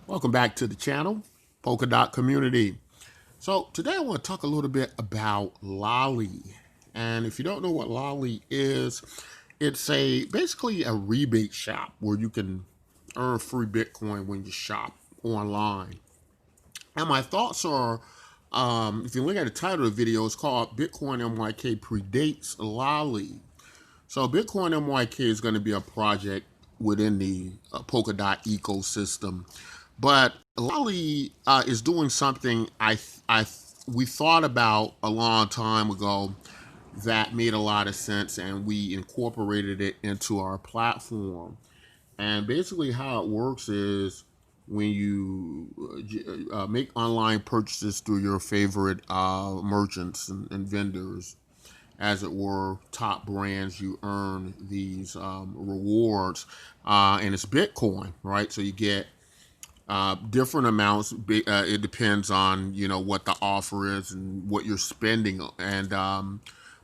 Welcome back to the channel, Polkadot community. So today I want to talk a little bit about Lolli. And if you don't know what Lolli is, it's basically a rebate shop where you can earn free Bitcoin when you shop online. And my thoughts are, if you look at the title of the video, it's called Bitcoin MYK Predates Lolli. So Bitcoin MYK is going to be a project within the Polkadot ecosystem, but Lolli is doing something we thought about a long time ago that made a lot of sense, and we incorporated it into our platform. And basically, how it works is when you make online purchases through your favorite merchants and vendors, as it were, top brands, you earn these rewards, and it's Bitcoin, right? So you get different amounts. It depends on what the offer is and what you're spending, and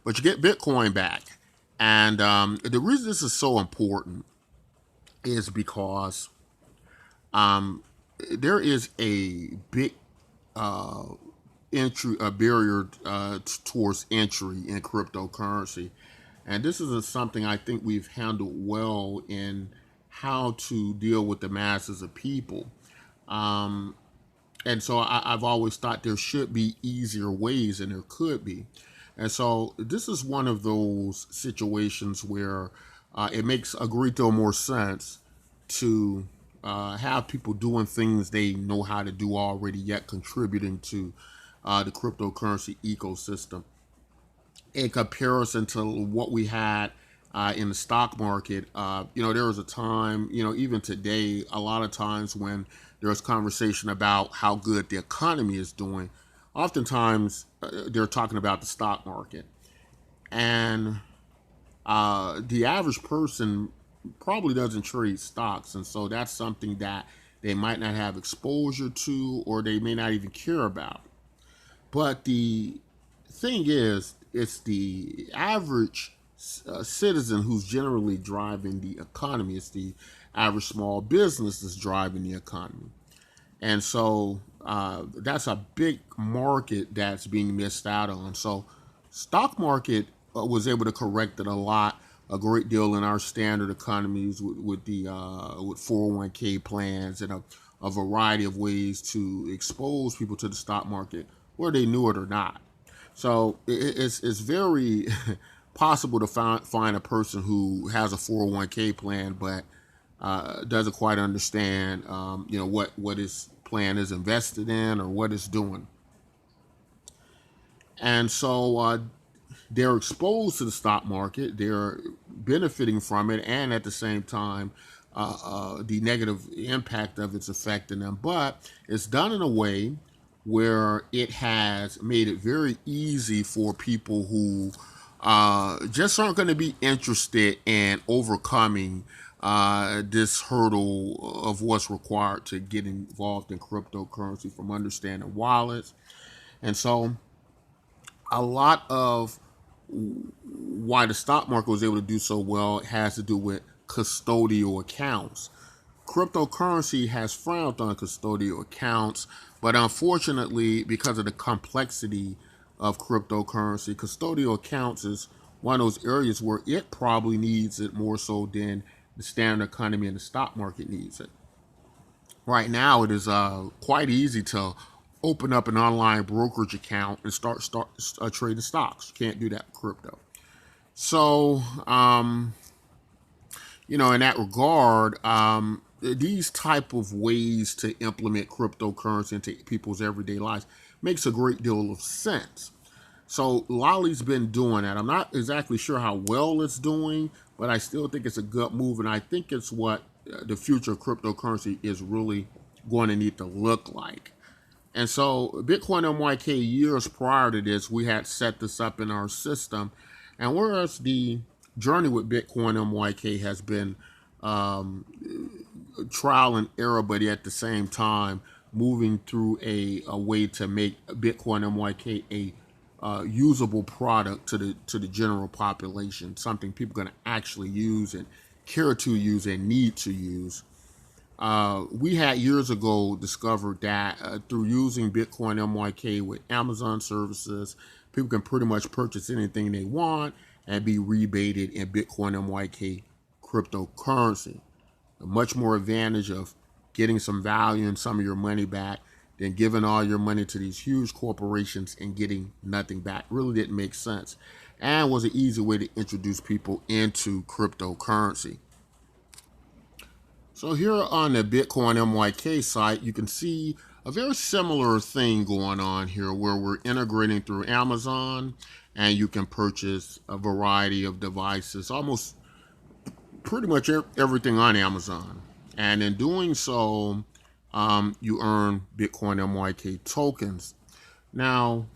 but you get Bitcoin back. And the reason this is so important is because there is a big entry a barrier towards entry in cryptocurrency, and this is something I think we've handled well in how to deal with the masses of people. And so I've always thought there should be easier ways, and there could be. And so this is one of those situations where it makes a great deal more sense to have people doing things they know how to do already, yet contributing to the cryptocurrency ecosystem in comparison to what we had in the stock market. There was a time, even today, a lot of times when there's conversation about how good the economy is doing, oftentimes they're talking about the stock market. And the average person probably doesn't trade stocks. And so that's something that they might not have exposure to, or they may not even care about. But the thing is, it's the average citizen who's generally driving the economy. It's the average small business that's driving the economy. And so that's a big market that's being missed out on. So stock market was able to correct it a great deal in our standard economies with the with 401k plans and a variety of ways to expose people to the stock market, whether they knew it or not. So it's very possible to find a person who has a 401k plan, but doesn't quite understand, what his plan is invested in or what it's doing. And so they're exposed to the stock market, they're benefiting from it, and at the same time, the negative impact of it's affecting them. But it's done in a way where it has made it very easy for people who just aren't going to be interested in overcoming this hurdle of what's required to get involved in cryptocurrency, from understanding wallets. And so a lot of why the stock market was able to do so well has to do with custodial accounts. Cryptocurrency has frowned on custodial accounts, but unfortunately, because of the complexity of cryptocurrency, custodial accounts is one of those areas where it probably needs it more so than the standard economy and the stock market needs it. Right now, it is quite easy to open up an online brokerage account and start trading stocks. You can't do that with crypto. So, in that regard, these type of ways to implement cryptocurrency into people's everyday lives makes a great deal of sense. So Lolli's been doing that. I'm not exactly sure how well it's doing, but I still think it's a good move, and I think it's what the future of cryptocurrency is really going to need to look like. And so Bitcoin MYK, years prior to this, we had set this up in our system. And whereas the journey with Bitcoin MYK has been trial and error, but at the same time moving through a way to make Bitcoin MYK a usable product to the general population, something people are going to actually use and care to use and need to use. We had years ago discovered that through using Bitcoin MYK with Amazon services, people can pretty much purchase anything they want and be rebated in Bitcoin MYK cryptocurrency. A much more advantage of getting some value and some of your money back than giving all your money to these huge corporations and getting nothing back. Really didn't make sense, and was an easy way to introduce people into cryptocurrency. So here on the Bitcoin MYK site, you can see a very similar thing going on here where we're integrating through Amazon, and you can purchase a variety of devices, almost pretty much everything on Amazon. And in doing so, you earn Bitcoin MYK tokens. Now,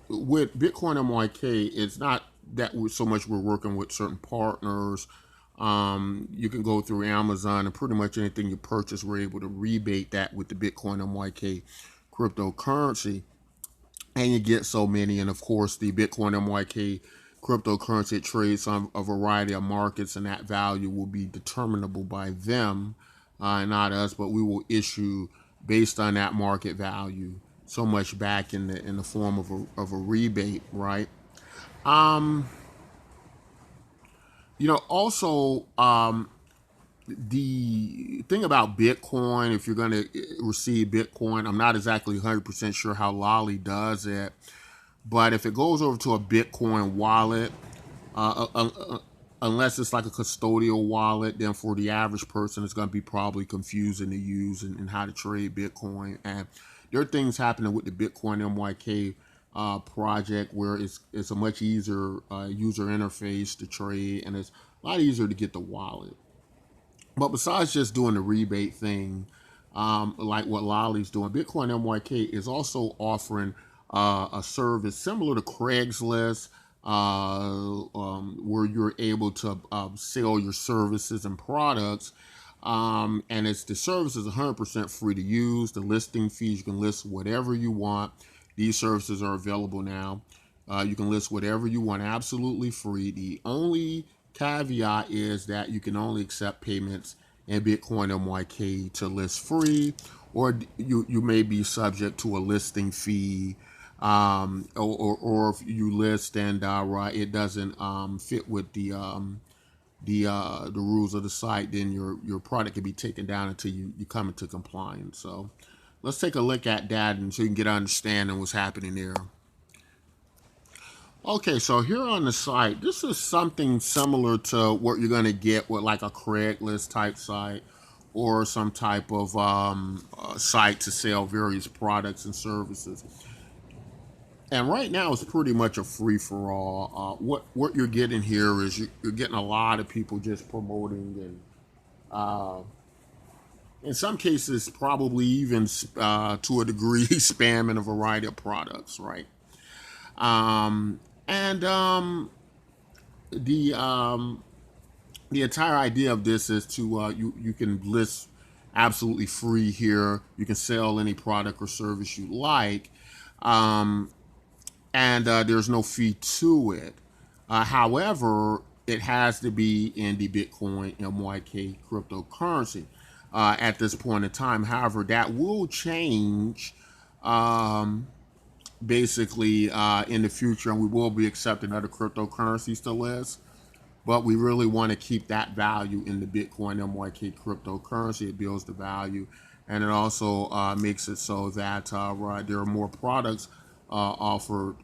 with Bitcoin MYK, it's not that so much we're working with certain partners. You can go through Amazon, and pretty much anything you purchase, we're able to rebate that with the Bitcoin MYK cryptocurrency. And you get so many. And of course, the Bitcoin MYK cryptocurrency, it trades on a variety of markets, and that value will be determinable by them, not us. But we will issue based on that market value so much back in the form of a rebate, right? Also, the thing about Bitcoin, if you're going to receive Bitcoin, I'm not exactly 100% sure how Lolli does it, but if it goes over to a Bitcoin wallet, unless it's like a custodial wallet, then for the average person, it's going to be probably confusing to use and how to trade Bitcoin. And there are things happening with the Bitcoin MYK project where it's a much easier user interface to trade, and it's a lot easier to get the wallet. But besides just doing the rebate thing, like what Lolli's doing, Bitcoin MYK is also offering a service similar to Craigslist, where you're able to sell your services and products. And the service is 100% free to use. The listing fees, you can list whatever you want. These services are available now. You can list whatever you want, absolutely free. The only caveat is that you can only accept payments in Bitcoin MYK to list free, or you may be subject to a listing fee, or if you list and it doesn't fit with the rules of the site, then your product can be taken down until you come into compliance. So let's take a look at that, and so you can get an understanding of what's happening there. Okay, so here on the site, this is something similar to what you're going to get with like a Craigslist type site, or some type of site to sell various products and services. And right now, it's pretty much a free for all. What you're getting here is you're getting a lot of people just promoting, and in some cases, probably even to a degree, spamming a variety of products, right? And the the entire idea of this is to you can list absolutely free here. You can sell any product or service you like, and there's no fee to it. However, it has to be in the Bitcoin MYK cryptocurrency at this point in time. However, that will change basically in the future, and we will be accepting other cryptocurrencies to list. But we really want to keep that value in the Bitcoin MYK cryptocurrency. It builds the value, and it also makes it so that there are more products offered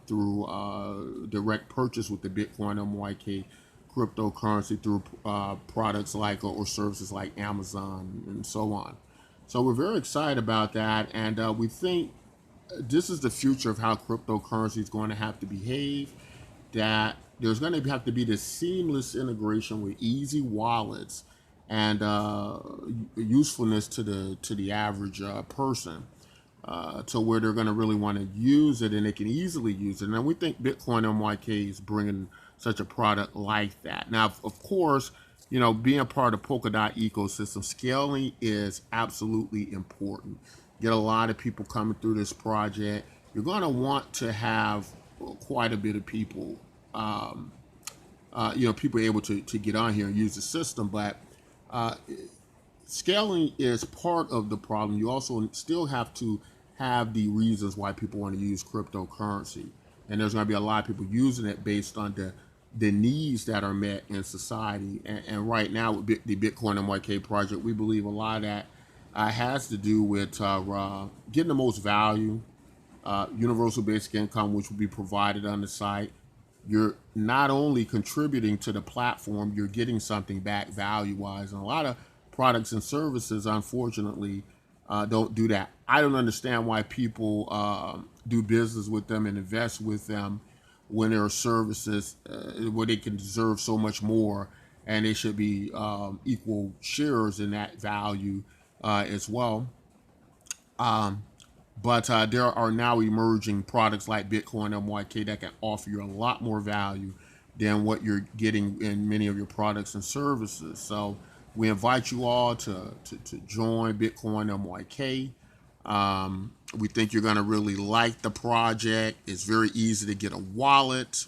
through direct purchase with the Bitcoin MYK cryptocurrency through products like or services like Amazon and so on. So we're very excited about that, and we think this is the future of how cryptocurrency is going to have to behave. That there's going to have to be this seamless integration with easy wallets and usefulness to the average person, to where they're going to really want to use it and they can easily use it. And we think Bitcoin MYK is bringing such a product like that. Now, of course, being part of Polkadot ecosystem, scaling is absolutely important. Get a lot of people coming through this project. You're going to want to have quite a bit of people, people able to get on here and use the system. But scaling is part of the problem. You also still have to have the reasons why people want to use cryptocurrency, and there's going to be a lot of people using it based on the needs that are met in society. And right now, with the Bitcoin MYK project, we believe a lot of that has to do with getting the most value, universal basic income, which will be provided on the site. You're not only contributing to the platform, you're getting something back value wise. And a lot of products and services, unfortunately, don't do that. I don't understand why people do business with them and invest with them when there are services where they can deserve so much more, and they should be equal shares in that value as well. But there are now emerging products like Bitcoin MYK that can offer you a lot more value than what you're getting in many of your products and services. So we invite you all to join Bitcoin MYK. We think you're going to really like the project. It's very easy to get a wallet.